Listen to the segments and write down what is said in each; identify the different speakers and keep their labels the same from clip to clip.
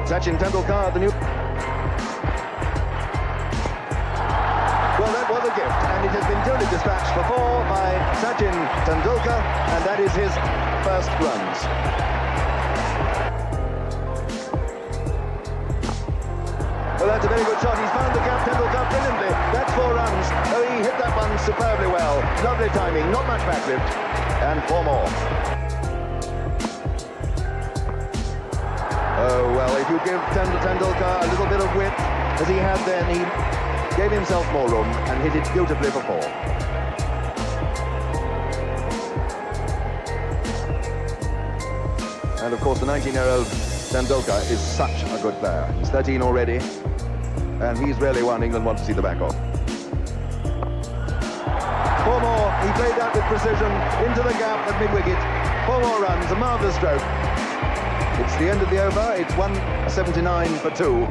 Speaker 1: Sachin Tendulkar, the new... Well, that was a gift, and it has been duly dispatched before by Sachin Tendulkar, and that is his first runs. Well, that's a very good shot. He's found the gap, Tendulkar, brilliantly. That's 4 runs. Oh, he hit that one superbly well. Lovely timing, not much backlift, and 4 more. Oh, well, if you give Tendulkar a little bit of width, as he had then, he gave himself more room and hit it beautifully for 4. And, of course, the 19-year-old Tendulkar is such a good player. He's 13 already, and he's really one England want to see the back of. 4 more. He played that with precision into the gap at mid-wicket. 4 more runs, a marvellous stroke. It's the end of the over. It's 179 for 2.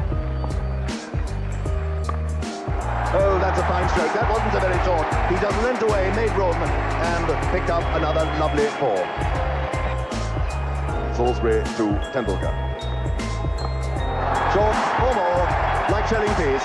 Speaker 1: Oh, that's a fine stroke. That wasn't a very short. He just went away, made room, and picked up another lovely 4. Salisbury to Tendulkar. Short, 4 more, like shelling peas.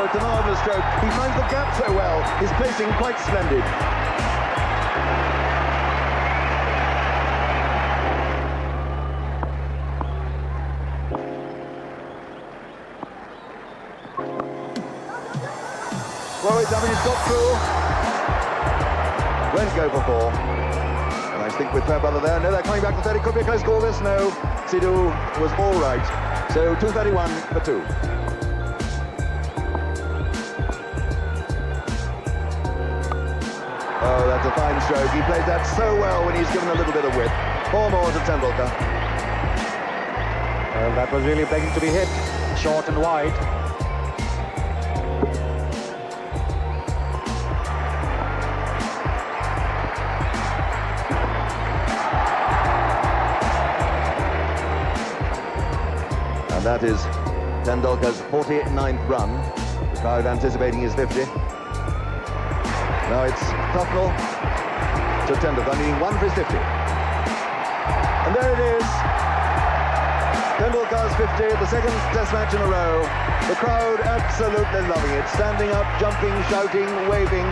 Speaker 1: It's a marvellous stroke. He finds the gap so well. His placing quite splendid. Well, it's he's got through. Won't go for 4. And I think with Fairbrother there. No, they're coming back to 30. Could be a close call this. No. Sidhu was all right. So 231 for 2. Oh, that's a fine stroke. He played that so well when he's given a little bit of width. 4 more to Tendulkar.
Speaker 2: Well, that was really begging to be hit. Short and wide.
Speaker 1: And that is Tendulkar's 49th run. The crowd anticipating his 50. Now it's Tufnell to Tendulkar, needing 1 for his 50. And there it is. Tendulkar's 50, the second test match in a row. The crowd absolutely loving it. Standing up, jumping, shouting, waving.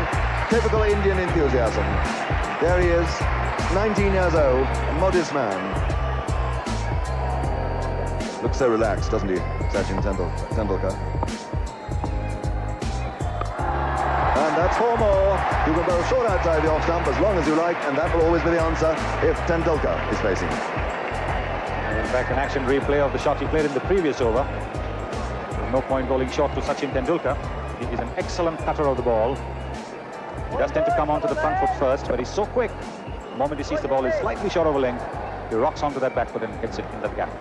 Speaker 1: Typical Indian enthusiasm. There he is, 19 years old, a modest man. Looks so relaxed, doesn't he, Sachin Tendulkar? And that's 4 more. You can go short outside the off stump as long as you like, and that will always be the answer if Tendulkar is facing.
Speaker 2: In fact, an action replay of the shot he played in the previous over. No point bowling short to Sachin Tendulkar. He is an excellent cutter of the ball. He does tend to come onto the front foot first, but he's so quick. The moment he sees the ball is slightly short of a length, he rocks onto that back foot and hits it in that gap.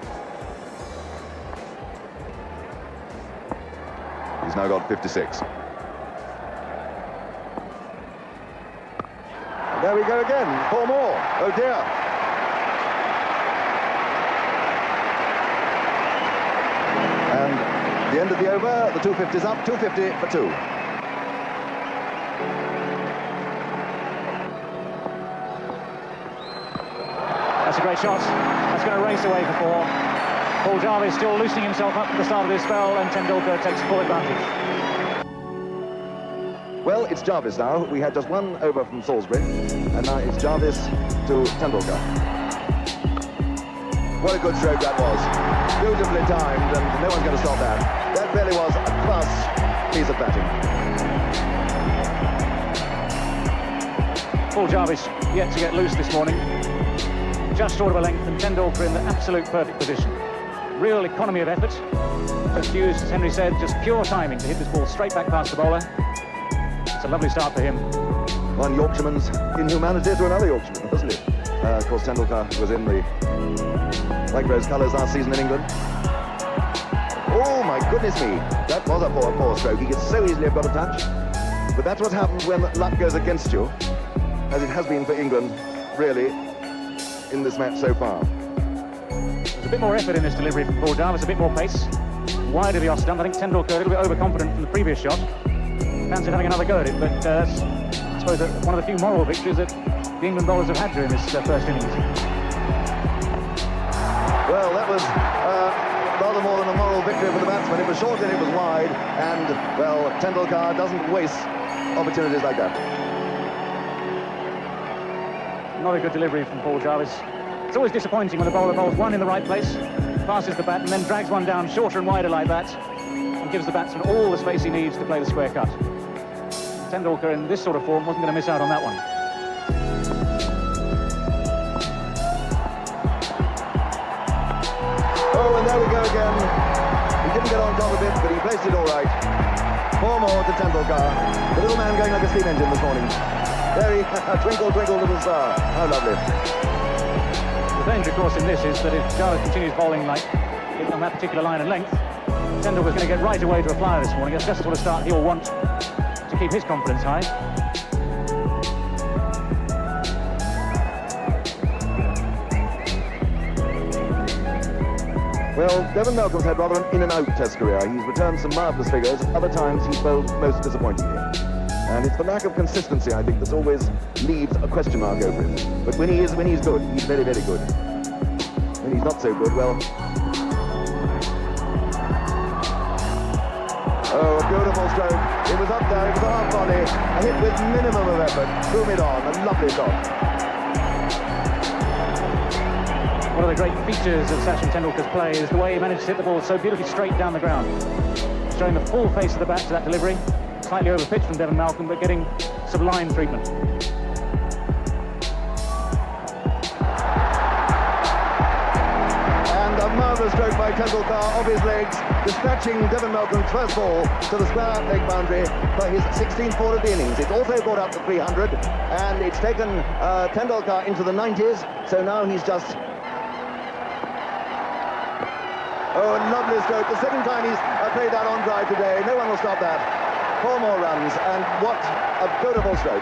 Speaker 1: He's now got 56. There we go again, 4 more. Oh dear. And the end of the over, the 250's up, 250 for 2.
Speaker 2: That's a great shot. That's going to race away for 4. Paul Jarvis still loosening himself up at the start of this spell, and Tendulkar takes full advantage.
Speaker 1: Well, it's Jarvis now. We had just 1 over from Salisbury, and now it's Jarvis to Tendulkar. What a good stroke that was. Beautifully timed, and no one's going to stop that. That really was a class piece of batting.
Speaker 2: Paul Jarvis yet to get loose this morning. Just short of a length, and Tendulkar in the absolute perfect position. Real economy of effort. Just used, as Henry said, just pure timing to hit this ball straight back past the bowler. It's a lovely start for him.
Speaker 1: One Yorkshireman's inhumanity to another Yorkshireman, wasn't it? Of course, Tendulkar was in the light rose colours last season in England. Oh, my goodness me. That was a poor stroke. He could so easily have got a touch. But that's what happens when luck goes against you, as it has been for England, really, in this match so far.
Speaker 2: There's a bit more effort in this delivery from Paul Jarvis, a bit more pace. Wide of the off stump. I think Tendulkar a little bit overconfident from the previous shot. fancied having another go at it, but that's, I suppose, one of the few moral victories that the England bowlers have had during this first innings.
Speaker 1: Well, that was rather more than a moral victory for the batsman. It was short and it was wide, and, well, Tendulkar doesn't waste opportunities like that.
Speaker 2: Not a good delivery from Paul Jarvis. It's always disappointing when a bowler bowls one in the right place, passes the bat, and then drags one down shorter and wider like that, and gives the batsman all the space he needs to play the square cut. Tendulkar, in this sort of form, wasn't going to miss out on that one.
Speaker 1: Oh, and there we go again. He didn't get on top of it, but he placed it all right. 4 more to Tendulkar. The little man going like a steam engine this morning. Very twinkle, twinkle, little star. How lovely.
Speaker 2: The danger, of course, in this is that if Jarvis continues bowling like on that particular line and length, Tendulkar's going to get right away to a flyer this morning. That's just the sort of start he'll want to keep his confidence high.
Speaker 1: Well, Devon Malcolm's had rather an in-and-out test career. He's returned some marvellous figures. Other times he's bowled most disappointingly. And it's the lack of consistency, I think, that always leaves a question mark over him. But when he's good, he's very, very good. When he's not so good, well... Oh, a beautiful stroke. It was up there, it was a half volley. A hit with minimum of effort. Boom it on, a lovely shot.
Speaker 2: One of the great features of Sachin Tendulkar's play is the way he managed to hit the ball so beautifully straight down the ground. Showing the full face of the bat to that delivery. Slightly over pitch from Devon Malcolm, but getting sublime treatment.
Speaker 1: And a marvellous stroke by Tendulkar off his legs, dispatching Devon Malcolm's first ball to the square leg boundary for his 16th ball of the innings. It's also brought up to 300, and it's taken Tendulkar into the 90s, so now he's just... Oh, a lovely stroke. The second time he's played that on drive today. No one will stop that. 4 more runs, and what a beautiful stroke.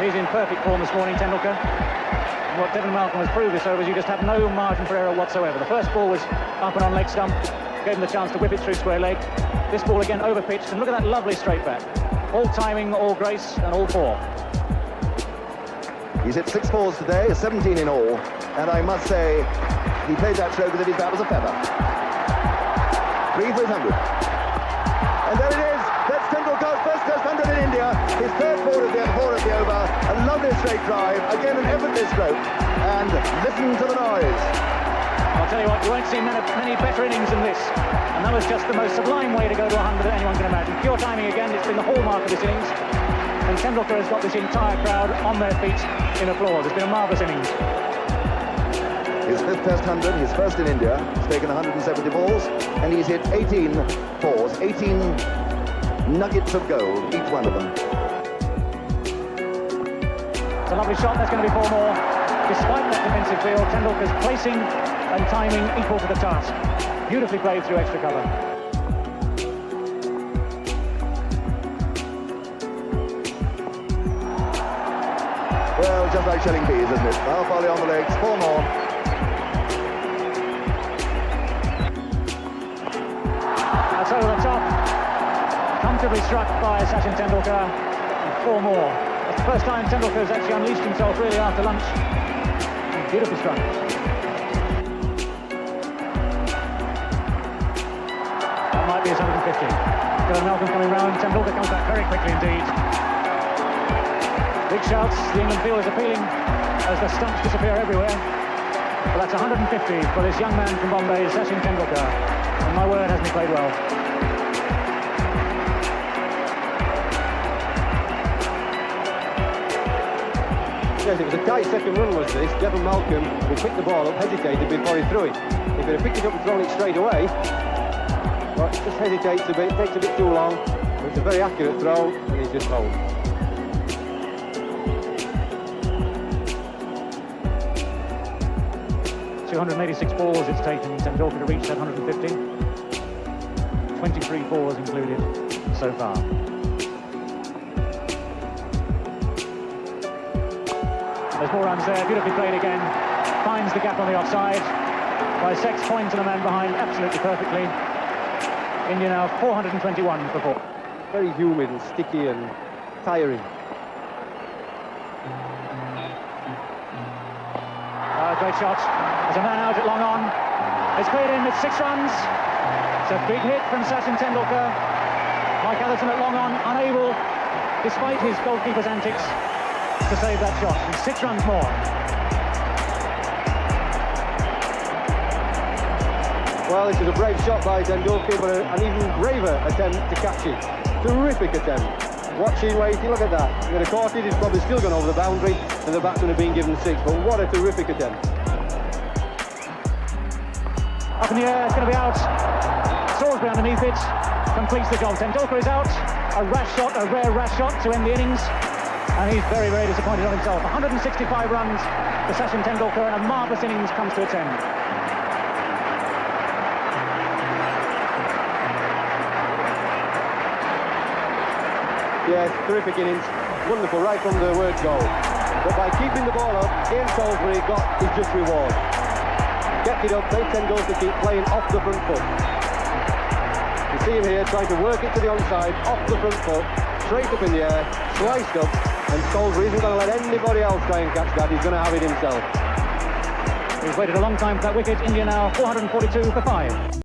Speaker 2: He's in perfect form this morning, Tendulkar. And what Devon Malcolm has proved this over is you just have no margin for error whatsoever. The first ball was up and on leg stump, gave him the chance to whip it through square leg. This ball again over pitched, and look at that lovely straight back. All timing, all grace, and all 4.
Speaker 1: He's hit 6 fours today, 17 in all, and I must say he played that stroke as if his bat was a feather. 3 for his 100. And there it is. That's Tendulkar's first Test 100 in India. His third 4 at the over. A lovely straight drive. Again, an effortless stroke. And listen to the noise.
Speaker 2: I'll tell you what, you won't see many better innings than this. And that was just the most sublime way to go to 100 that anyone can imagine. Pure timing again. It's been the hallmark of this innings. And Tendulkar has got this entire crowd on their feet in applause. It's been a marvellous innings.
Speaker 1: His 5th Test 100, his first in India. He's taken 170 balls, and he's hit 18 fours, 18 nuggets of gold, each one of them.
Speaker 2: It's a lovely shot. There's going to be 4 more. Despite that defensive field, Tendulkar's placing and timing equal to the task. Beautifully played through extra cover.
Speaker 1: Well, just like shelling peas, isn't it? Half volley on the legs, 4 more.
Speaker 2: That's over the top. Comfortably struck by Sachin Tendulkar. And 4 more. That's the first time Tendulkar's actually unleashed himself really after lunch. Beautifully struck. That might be his 150. Devon Malcolm coming round. Tendulkar comes back very quickly indeed. Big shouts. The England field is appealing as the stumps disappear everywhere. But that's 150 for this young man from Bombay, Sachin Tendulkar. And my word, hasn't he played well?
Speaker 3: Yes, it was a tight second run was this. Devon Malcolm, who picked the ball up, hesitated before he threw it. If he'd have picked it up and thrown it straight away, well, just hesitates a bit, takes a bit too long. But it's a very accurate throw, and he's just home.
Speaker 2: .286 balls it's taken Tendulkar to reach that 150. 23 balls included so far. There's more runs there, beautifully played again. Finds the gap on the offside. Bisects, points and a man behind absolutely perfectly. India now 421 for 4.
Speaker 3: Very humid and sticky and tiring.
Speaker 2: Great shot. There's a man out at long on. It's cleared in, it's 6 runs. It's a big hit from Sachin Tendulkar. Mike Atherton at long on, unable, despite his goalkeeper's antics, to save that shot. And 6 runs more.
Speaker 3: Well, this is a brave shot by Tendulkar, but an even braver attempt to catch it. Terrific attempt. Watching, waiting, look at that. He'd have caught it, he's probably still gone over the boundary, and the batsman have been given 6. But what a terrific attempt.
Speaker 2: Up in the air, it's going to be out. Salisbury underneath it, completes the goal. Tendulkar is out. A rash shot, a rare rash shot to end the innings. And he's very, very disappointed on himself. 165 runs for Sachin Tendulkar, and a marvellous innings comes to its end.
Speaker 3: Yes, terrific innings. Wonderful, right from the word go. But by keeping the ball up, Ian Salisbury got his just reward. Kept it up, made Tendulkar keep playing off the front foot. You see him here trying to work it to the onside, off the front foot, straight up in the air, sliced up, and Salisbury isn't going to let anybody else try and catch that. He's going to have it himself.
Speaker 2: He's waited a long time for that wicket. India now 442 for 5.